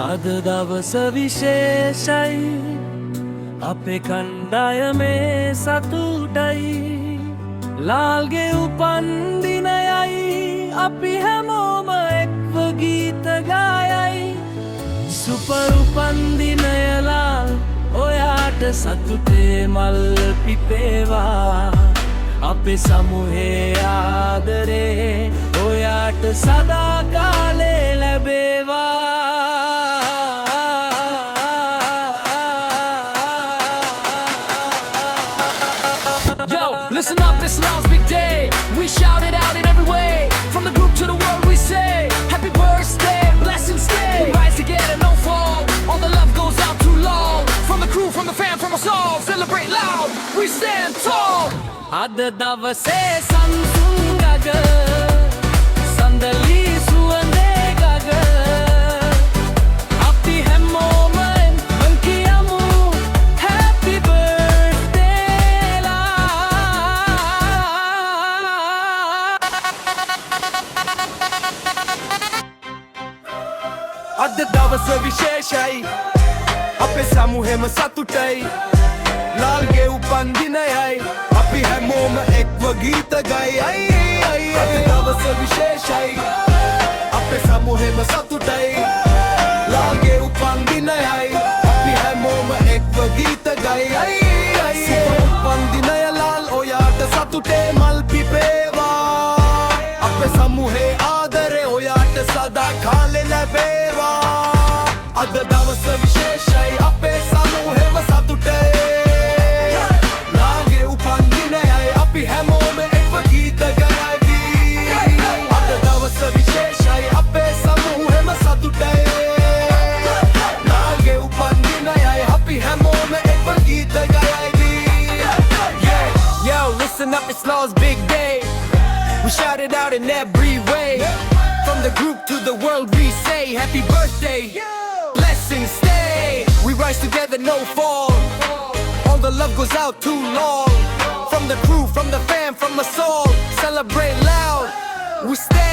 අද දවස විශේෂයි අපේ කණ්ඩායමේ සතුටයි ලාල්ගේ උපන්දිනයයි අපි හැමෝම එක්ව ගීත ගායයි සුපර් උපන්දිනය ලාල් ඔයාට සතුටේ මල් පිපේවා අපේ සමුහේ ආදරේ ඔයාට සදා කාලේ ලැබේවා Listen up, this L's big day. We shout it out in every way. From the group to the world we say happy birthday, blessings stay. We rise together, no fall. All the love goes out too long. From the crew, from the fam, from us all. Celebrate loud, we stand tall. අද දවසේ සංසුන් ගග සඳලි සුවඳේ ගග අපි හැමෝම කියමු happy birthday ලා අද දවස විශේෂයි අපේ සමුහෙම සතුටයි ලාල්ගේ උපන්දිනයයි අපි හැමෝම එක්ව ගීත ගයයි අද දවස විශේෂයි අපේ සමුහෙම සතුටයි ලාල්ගේ උපන්දිනයයි අපි හැමෝම එක්ව ගීත ගයයි උපන්දිනය ලාල් ඔයාට සතුටේ මල් පිපේවා අපේ සමුහේ ආදරේ ඔයාට සදා කාලේ ලැබේවා අද දවස විශේෂයි අපේ සමුහෙම සතුටේ ලාල්ගේ උපන්දිනයයි අපි හැමෝම එක්ව ගීත ගයයි අද දවස විශේෂයි අපේ සමුහෙම සතුටේ ලාල්ගේ උපන්දිනයයි අපි හැමෝම එක්ව ගීත ගයයි Yo, listen up, it's Law's big day. We shout it out in every way. From the group to the world we say happy birthday, blessings stay. We rise together, no fall. All the love goes out too long. From the crew, from the fam, from us all. Celebrate loud, we stay